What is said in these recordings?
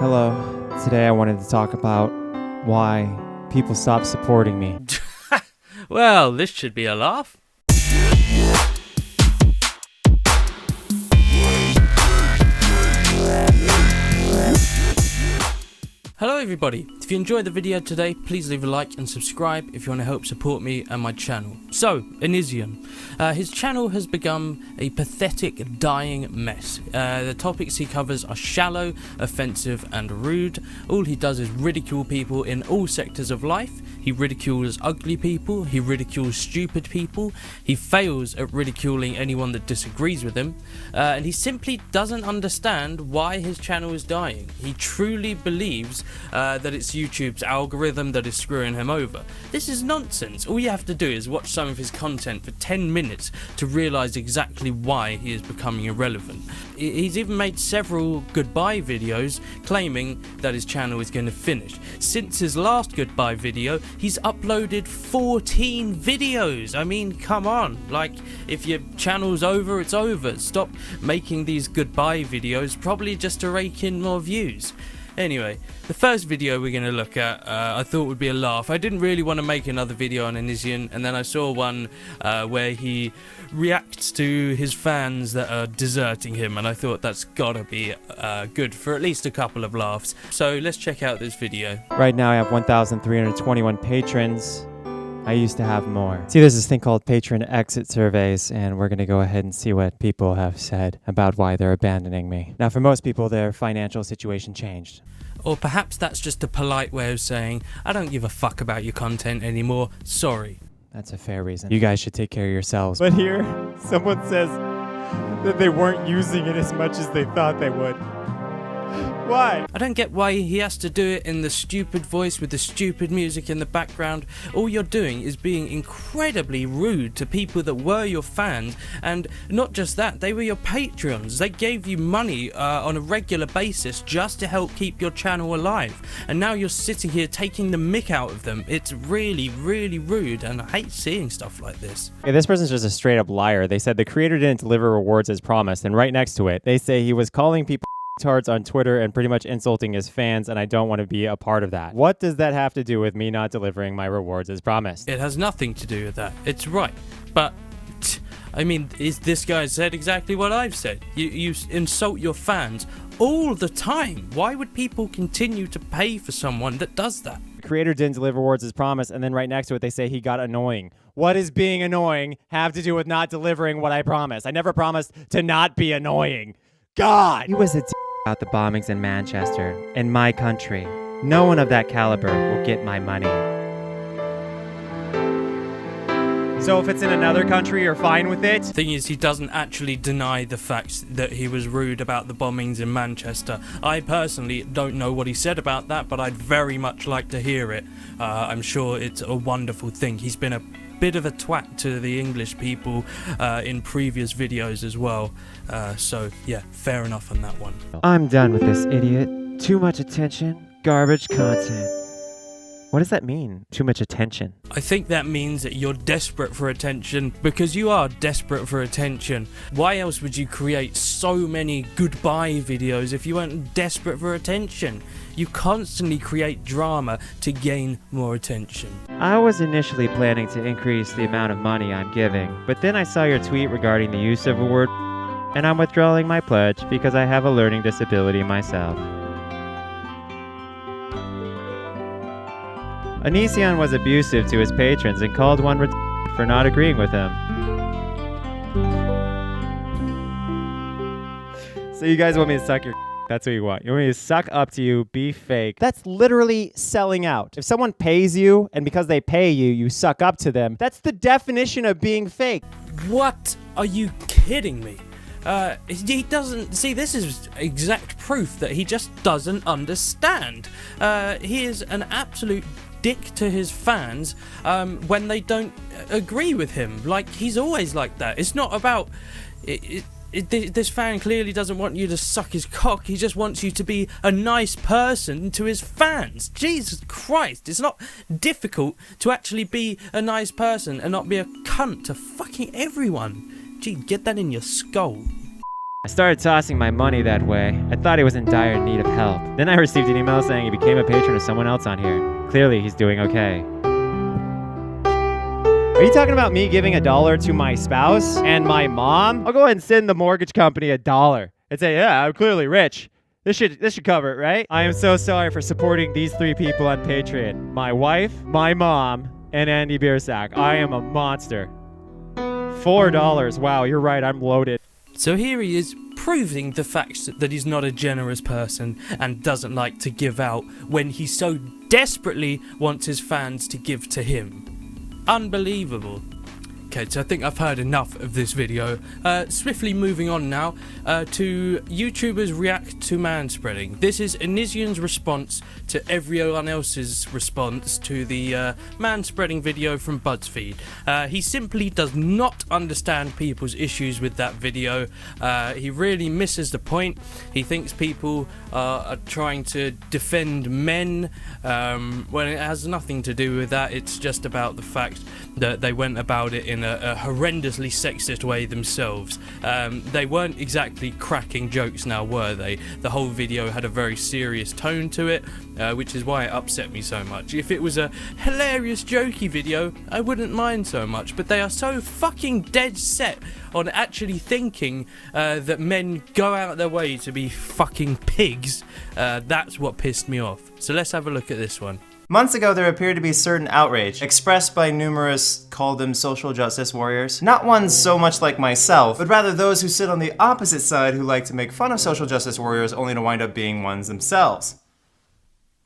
Hello. Today I wanted to talk about why people stop supporting me. Well, this should be a laugh. Hello everybody, if you enjoyed the video today, please leave a like and subscribe if you want to help support me and my channel. So, Onision. His channel has become a pathetic, dying mess. The topics he covers are shallow, offensive and rude. All he does is ridicule people in all sectors of life. He ridicules ugly people, he ridicules stupid people, he fails at ridiculing anyone that disagrees with him, and he simply doesn't understand why his channel is dying. He truly believes that it's YouTube's algorithm that is screwing him over. This is nonsense. All you have to do is watch some of his content for 10 minutes to realise exactly why he is becoming irrelevant. He's even made several goodbye videos claiming that his channel is going to finish. Since his last goodbye video, he's uploaded 14 videos. I mean, come on. Like, if your channel's over, it's over. Stop making these goodbye videos, probably just to rake in more views. Anyway, the first video we're going to look at, I thought would be a laugh. I didn't really want to make another video on Onision, and then I saw one where he reacts to his fans that are deserting him, and I thought that's gotta be good for at least a couple of laughs. So let's check out this video. Right now I have 1,321 patrons. I used to have more. See, there's this thing called patron exit surveys, and we're going to go ahead and see what people have said about why they're abandoning me. Now, for most people, their financial situation changed. Or perhaps that's just a polite way of saying, I don't give a fuck about your content anymore, sorry. That's a fair reason. You guys should take care of yourselves. But here, someone says that they weren't using it as much as they thought they would. Why? I don't get why he has to do it in the stupid voice with the stupid music in the background. All you're doing is being incredibly rude to people that were your fans, and not just that, they were your patrons. They gave you money on a regular basis just to help keep your channel alive, and now you're sitting here taking the mick out of them. It's really, really rude, and I hate seeing stuff like this. Okay, this person's just a straight up liar. They said the creator didn't deliver rewards as promised, and right next to it, they say he was calling people tards on Twitter and pretty much insulting his fans, and I don't want to be a part of that. What does that have to do with me not delivering my rewards as promised? It has nothing to do with that. It's right. But, I mean, this guy said exactly what I've said. You insult your fans all the time. Why would people continue to pay for someone that does that? The creator didn't deliver rewards as promised, and then right next to it they say he got annoying. What does being annoying have to do with not delivering what I promised? I never promised to not be annoying. God! He was a about the bombings in Manchester, in my country. No one of that caliber will get my money. So if it's in another country, you're fine with it? Thing is, he doesn't actually deny the fact that he was rude about the bombings in Manchester. I personally don't know what he said about that, but I'd very much like to hear it. I'm sure it's a wonderful thing. He's been a bit of a twat to the English people in previous videos as well. So yeah, fair enough on that one. I'm done with this idiot. Too much attention, garbage content. What does that mean? Too much attention? I think that means that you're desperate for attention, because you are desperate for attention. Why else would you create so many goodbye videos if you weren't desperate for attention? You constantly create drama to gain more attention. I was initially planning to increase the amount of money I'm giving, but then I saw your tweet regarding the use of a word, and I'm withdrawing my pledge because I have a learning disability myself. Onision was abusive to his patrons and called one for not agreeing with him. So you guys want me to suck your That's what you want. You want me to suck up to you, be fake. That's literally selling out. If someone pays you, and because they pay you, you suck up to them, that's the definition of being fake. What? Are you kidding me? He doesn't... See, this is exact proof that he just doesn't understand. He is an absolute dick to his fans when they don't agree with him. Like, he's always like that. It's not about... This fan clearly doesn't want you to suck his cock. He just wants you to be a nice person to his fans. Jesus Christ, it's not difficult to actually be a nice person and not be a cunt to fucking everyone. Gee, get that in your skull. I started tossing my money that way. I thought he was in dire need of help. Then I received an email saying he became a patron of someone else on here. Clearly, he's doing okay. Are you talking about me giving $1 to my spouse and my mom? I'll go ahead and send the mortgage company $1 and say, yeah, I'm clearly rich. This should cover it, right? I am so sorry for supporting these 3 people on Patreon. My wife, my mom, and Andy Biersack. I am a monster. $4. Wow, you're right, I'm loaded. So here he is, proving the fact that he's not a generous person and doesn't like to give out when he so desperately wants his fans to give to him. Unbelievable. Okay, so I think I've heard enough of this video. Swiftly moving on now to YouTubers react to manspreading. This is Onision's response to everyone else's response to the manspreading video from Buzzfeed. He simply does not understand people's issues with that video. He really misses the point. He thinks people are trying to defend men when it has nothing to do with that. It's just about the fact that they went about it in a horrendously sexist way themselves. They weren't exactly cracking jokes now, were they? The whole video had a very serious tone to it, which is why it upset me so much. If it was a hilarious jokey video, I wouldn't mind so much, but they are so fucking dead set on actually thinking that men go out their way to be fucking pigs. That's what pissed me off. So let's have a look at this one. Months ago, there appeared to be certain outrage, expressed by numerous, call them social justice warriors. Not ones so much like myself, but rather those who sit on the opposite side who like to make fun of social justice warriors only to wind up being ones themselves.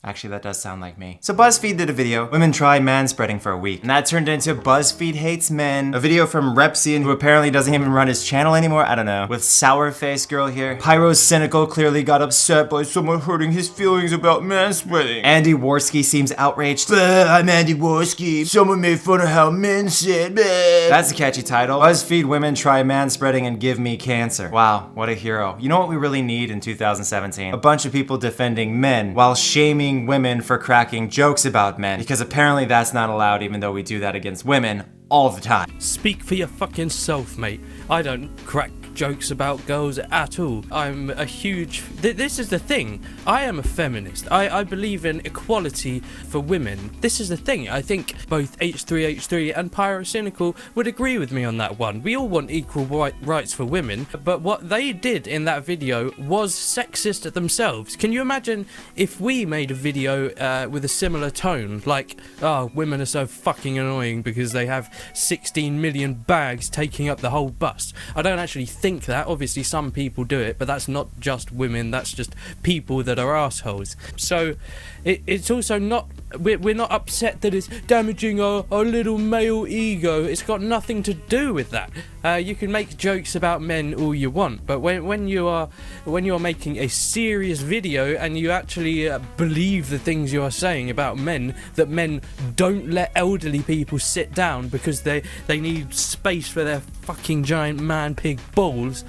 Actually, that does sound like me. So BuzzFeed did a video, women try manspreading for a week. And that turned into BuzzFeed hates men. A video from Repsian, who apparently doesn't even run his channel anymore, I don't know. With Sour Face Girl here. Pyro's Cynical clearly got upset by someone hurting his feelings about manspreading. Andy Worski seems outraged. I'm Andy Worski. Someone made fun of how men said. That's a catchy title. BuzzFeed women try manspreading and give me cancer. Wow, what a hero. You know what we really need in 2017? A bunch of people defending men while shaming women for cracking jokes about men, because apparently that's not allowed, even though we do that against women all the time. Speak for your fucking self, mate. I don't crack jokes about girls at all. I'm a huge... This is the thing. I am a feminist. I believe in equality for women. This is the thing. I think both H3H3 and Pyrocynical would agree with me on that one. We all want equal rights for women, but what they did in that video was sexist themselves. Can you imagine if we made a video with a similar tone, like, oh, women are so fucking annoying because they have 16 million bags taking up the whole bus. I don't actually think that. Obviously some people do it, but that's not just women, that's just people that are assholes. So it's also not, we're not upset that it's damaging our little male ego. It's got nothing to do with that. You can make jokes about men all you want, but when you are making a serious video and you actually believe the things you are saying about men, that men don't let elderly people sit down because they need space for their fucking giant man pig balls.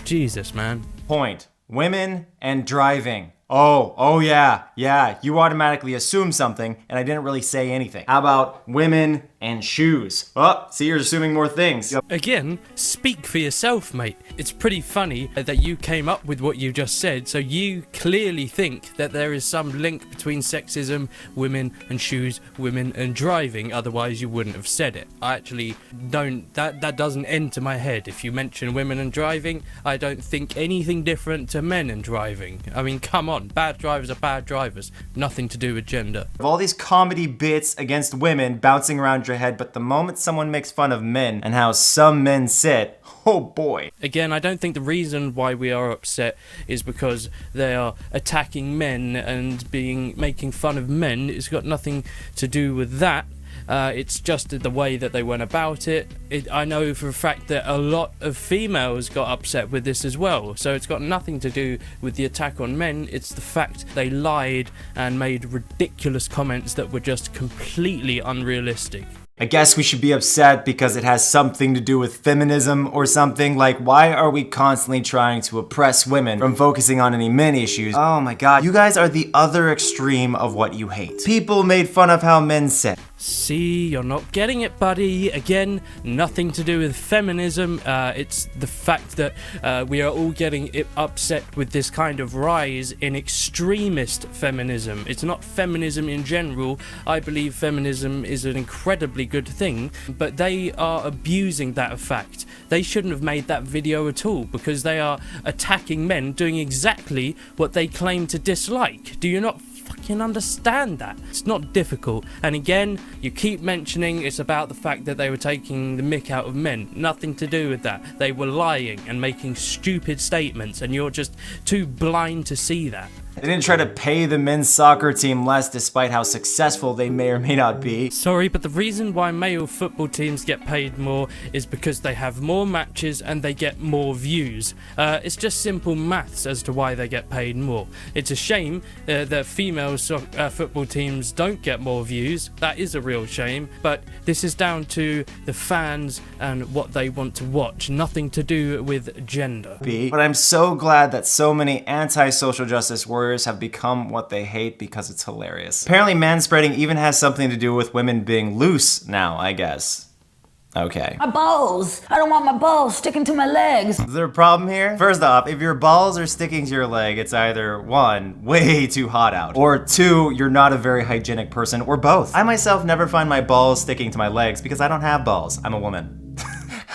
Jesus, man. Point. Women and driving. Oh yeah, you automatically assume something, and I didn't really say anything. How about women and shoes? Oh, see, you're assuming more things. Again, speak for yourself, mate. It's pretty funny that you came up with what you just said, so you clearly think that there is some link between sexism, women and shoes, women and driving, otherwise you wouldn't have said it. I actually don't, that doesn't enter my head. If you mention women and driving, I don't think anything different to men and driving. I mean, come on. Bad drivers are bad drivers. Nothing to do with gender. Of all these comedy bits against women bouncing around your head, but the moment someone makes fun of men and how some men sit, oh boy. Again, I don't think the reason why we are upset is because they are attacking men and making fun of men. It's got nothing to do with that. It's just the way that they went about it. I know for a fact that a lot of females got upset with this as well, so it's got nothing to do with the attack on men. It's the fact they lied and made ridiculous comments that were just completely unrealistic. I guess we should be upset because it has something to do with feminism or something. Like, why are we constantly trying to oppress women from focusing on any men issues? Oh my god, you guys are the other extreme of what you hate. People made fun of how men sit. See, you're not getting it, buddy. Again, nothing to do with feminism. It's the fact that we are all getting upset with this kind of rise in extremist feminism. It's not feminism in general. I believe feminism is an incredibly good thing, but they are abusing that fact. They shouldn't have made that video at all because they are attacking men doing exactly what they claim to dislike. Do you not fucking understand that? It's not difficult. And again, you keep mentioning it's about the fact that they were taking the mick out of men. Nothing to do with that. They were lying and making stupid statements, and you're just too blind to see that. They didn't try to pay the men's soccer team less despite how successful they may or may not be. Sorry, but the reason why male football teams get paid more is because they have more matches and they get more views. It's just simple maths as to why they get paid more. It's a shame that female football teams don't get more views. That is a real shame, but this is down to the fans and what they want to watch. Nothing to do with gender. But I'm so glad that so many anti-social justice warriors have become what they hate because it's hilarious. Apparently manspreading even has something to do with women being loose now, I guess. Okay. My balls! I don't want my balls sticking to my legs! Is there a problem here? First off, if your balls are sticking to your leg, it's either 1, way too hot out, or 2, you're not a very hygienic person, or both. I myself never find my balls sticking to my legs because I don't have balls. I'm a woman.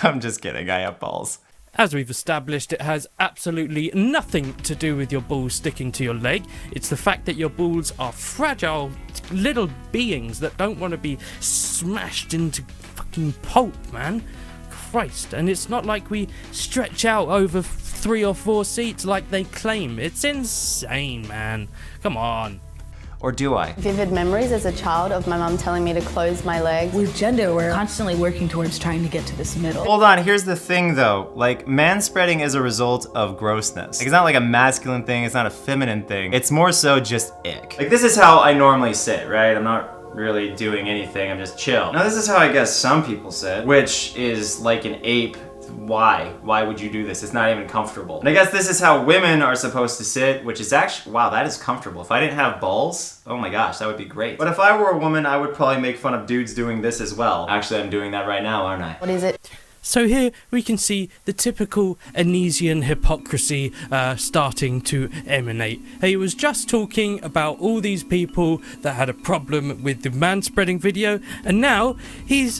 I'm just kidding, I have balls. As we've established, it has absolutely nothing to do with your balls sticking to your leg. It's the fact that your balls are fragile little beings that don't want to be smashed into fucking pulp, man. Christ. And it's not like we stretch out over 3 or 4 seats like they claim. It's insane, man. Come on. Or do I? Vivid memories as a child of my mum telling me to close my legs. With gender, we're constantly working towards trying to get to this middle. Hold on, here's the thing though. Like, manspreading is a result of grossness. Like, it's not like a masculine thing, it's not a feminine thing. It's more so just ick. Like, this is how I normally sit, right? I'm not really doing anything, I'm just chill. Now, this is how I guess some people sit, which is like an ape. Why? Why would you do this? It's not even comfortable. And I guess this is how women are supposed to sit, which is actually, wow, that is comfortable. If I didn't have balls, oh my gosh, that would be great. But if I were a woman, I would probably make fun of dudes doing this as well. Actually, I'm doing that right now, aren't I? What is it? So here we can see the typical Onision hypocrisy starting to emanate. He was just talking about all these people that had a problem with the manspreading video, and now he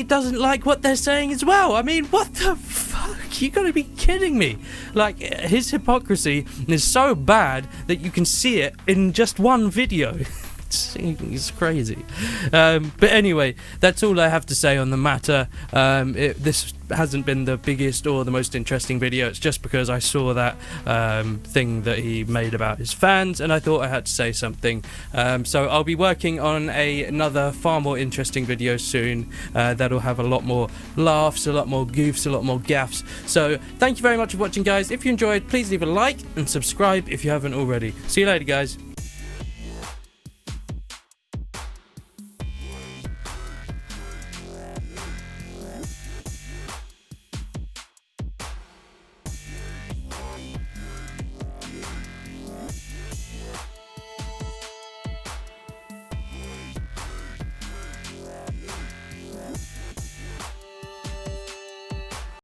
doesn't like what they're saying as well. I mean, what the fuck? You gotta be kidding me. Like, his hypocrisy is so bad that you can see it in just one video. It's crazy. But anyway, that's all I have to say on the matter. This hasn't been the biggest or the most interesting video. It's just because I saw that thing that he made about his fans, and I thought I had to say something. So I'll be working on another far more interesting video soon that'll have a lot more laughs, a lot more goofs, a lot more gaffs. So thank you very much for watching, guys. If you enjoyed, please leave a like and subscribe if you haven't already. See you later, guys.